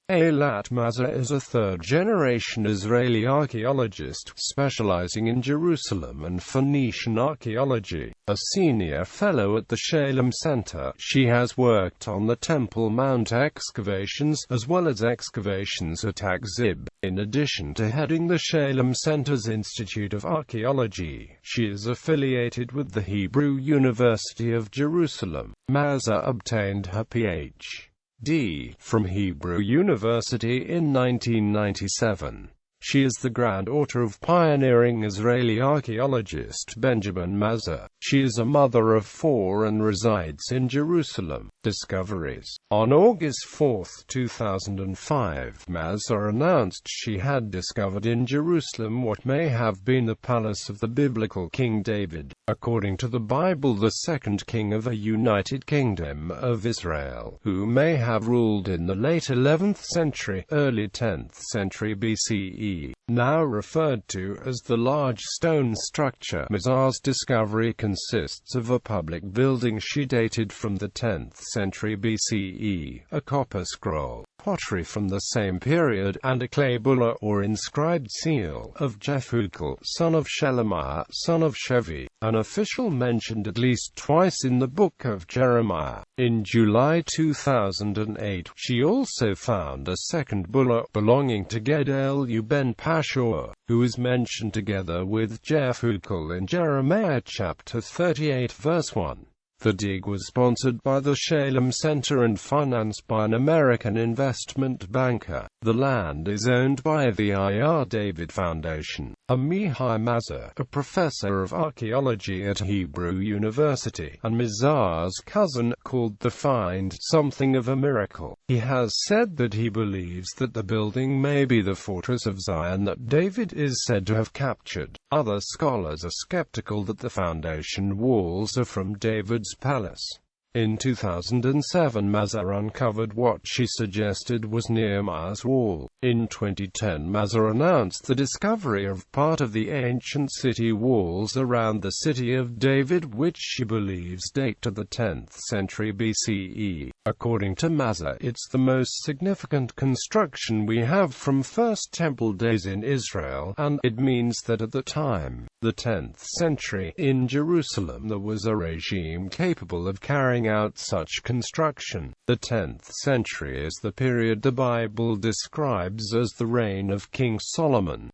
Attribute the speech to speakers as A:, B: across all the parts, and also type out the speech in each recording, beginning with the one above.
A: Eilat Mazar is a third-generation Israeli archaeologist, specializing in Jerusalem and Phoenician archaeology. A senior fellow at the Shalem Center, she has worked on the Temple Mount excavations, as well as excavations at Akzib. In addition to heading the Shalem Center's Institute of Archaeology, she is affiliated with the Hebrew University of Jerusalem. Mazar obtained her Ph.D. from Hebrew University in 1997. She is the granddaughter of pioneering Israeli archaeologist Benjamin Mazar. She is a mother of 4 and resides in Jerusalem. Discoveries. On August 4, 2005, Mazar announced she had discovered in Jerusalem what may have been the palace of the biblical King David, according to the Bible, the second king of the United Kingdom of Israel, who may have ruled in the late 11th century, early 10th century BCE. Now referred to as the large stone structure, Mazar's discovery consists of a public building she dated from the 10th century BCE, a copper scroll, pottery from the same period, and a clay bulla or inscribed seal of Jephukal, son of Shelemiah, son of Shevi, an official mentioned at least twice in the book of Jeremiah. In July 2008, she also found a second bulla belonging to Gedaliah ben Pashur, who is mentioned together with Jephukal in Jeremiah chapter 38 verse 1. The dig was sponsored by the Shalem Center and financed by an American investment banker. The land is owned by the I.R. David Foundation. Mihai Mazar, a professor of archaeology at Hebrew University, and Mazar's cousin, called the find something of a miracle. He has said that he believes that the building may be the fortress of Zion that David is said to have captured. Other scholars are skeptical that the foundation walls are from David's palace. In 2007, Mazar uncovered what she suggested was Nehemiah's wall. In 2010, Mazar announced the discovery of part of the ancient city walls around the city of David, which she believes date to the 10th century BCE. According to Mazar, it's the most significant construction we have from First Temple days in Israel, and it means that at the time, the 10th century, in Jerusalem there was a regime capable of carrying out such construction. The 10th century is the period the Bible describes as the reign of King Solomon.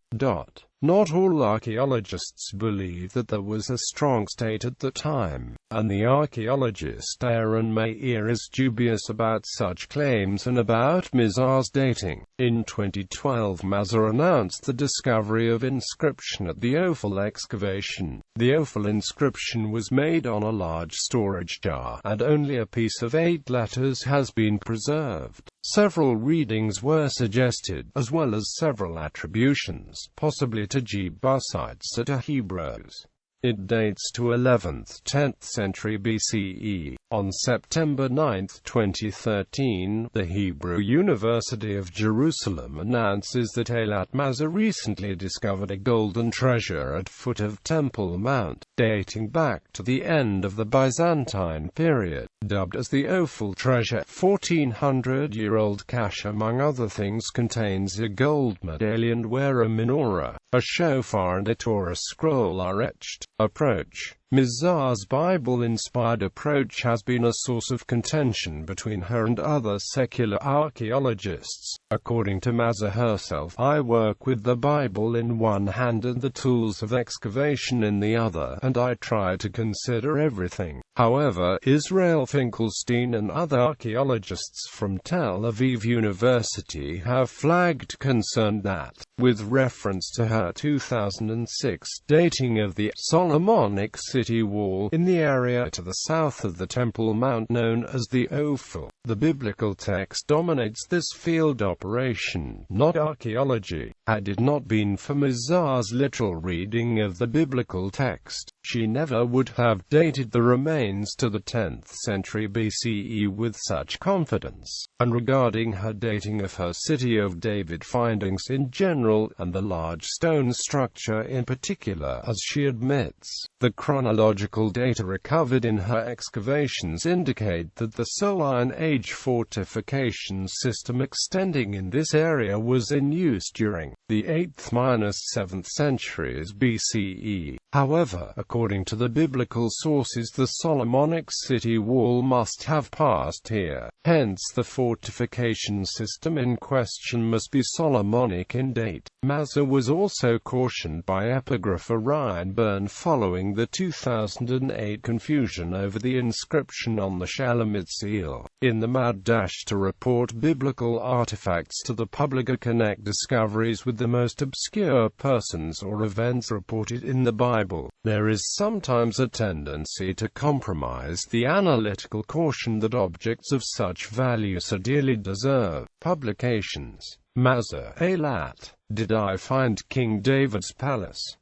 A: Not all archaeologists believe that there was a strong state at the time, and the archaeologist Aaron Meir is dubious about such claims and about Mazar's dating. In 2012, Mazar announced the discovery of inscription at the Ophel excavation. The Ophel inscription was made on a large storage jar, and only a piece of 8 letters has been preserved. Several readings were suggested, as well as several attributions, possibly to Jebusites or to Hebrews. It dates to 11th–10th century BCE. On September 9, 2013, the Hebrew University of Jerusalem announces that Eilat Mazar recently discovered a golden treasure at foot of Temple Mount, dating back to the end of the Byzantine period. Dubbed as the Ophel treasure, 1400-year-old cache among other things contains a gold medallion where a menorah, a shofar and a Torah scroll are etched. Approach. Mazar's Bible-inspired approach has been a source of contention between her and other secular archaeologists. According to Mazar herself, I work with the Bible in one hand and the tools of excavation in the other, and I try to consider everything. However, Israel Finkelstein and other archaeologists from Tel Aviv University have flagged concern that, with reference to her 2006 dating of the Solomonic city wall in the area to the south of the Temple Mount known as the Ophel, the biblical text dominates this field operation, not archaeology. Had it not been for Mazar's literal reading of the biblical text, she never would have dated the remains to the 10th century BCE with such confidence. And regarding her dating of her City of David findings in general, and the large stone structure in particular, as she admits, the chronological data recovered in her excavations indicate that the Solon Age fortification system extending in this area was in use during the 8th–7th centuries BCE. However, according to the biblical sources, the Solomonic city wall must have passed here. Hence, the fortification system in question must be Solomonic in date. Mazar was also cautioned by epigrapher Ryan Byrne following the 2008 confusion over the inscription on the Shulamite seal. In the mad dash to report biblical artifacts to the public or connect discoveries with the most obscure persons or events reported in the Bible, there is sometimes a tendency to compromise the analytical caution that objects of such value so dearly deserve. Publications. Mazar, Eilat. Did I find King David's palace?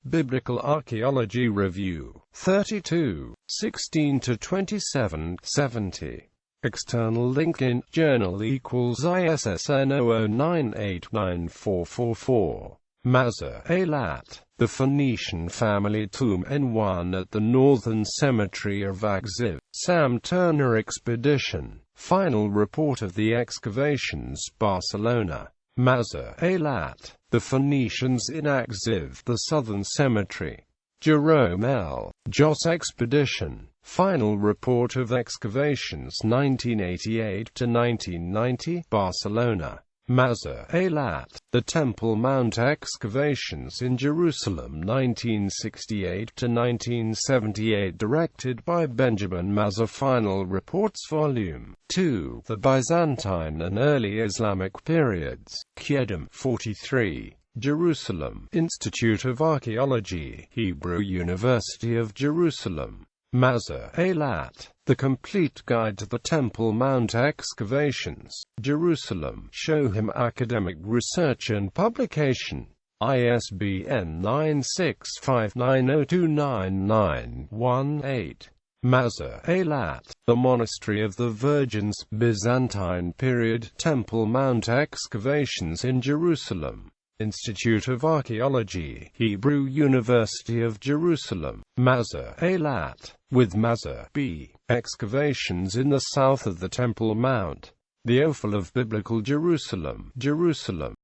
A: Biblical Archaeology Review. 32. 16–27, 70. External link in Journal ISSN 00989444. Mazar, Eilat. The Phoenician family tomb N1 at the Northern Cemetery of Akziv. Sam Turner Expedition. Final report of the excavations, Barcelona. Mazar, Eilat. The Phoenicians in Akziv, the Southern Cemetery. Jerome L. Joss Expedition. Final report of excavations 1988–1990, Barcelona. Mazar, Eilat. The Temple Mount excavations in Jerusalem 1968–1978, directed by Benjamin Mazar. Final reports Volume 2. The Byzantine and Early Islamic Periods. Kedem 43. Jerusalem. Institute of Archaeology, Hebrew University of Jerusalem. Mazar, Eilat. The Complete Guide to the Temple Mount Excavations, Jerusalem. Shoham Academic Research and Publication. ISBN 965902991-8. Mazar, Eilat. The Monastery of the Virgins, Byzantine Period Temple Mount Excavations in Jerusalem. Institute of Archaeology, Hebrew University of Jerusalem. Mazar, Eilat. With Mazar B. Excavations in the south of the Temple Mount. The Ophel of Biblical Jerusalem, Jerusalem.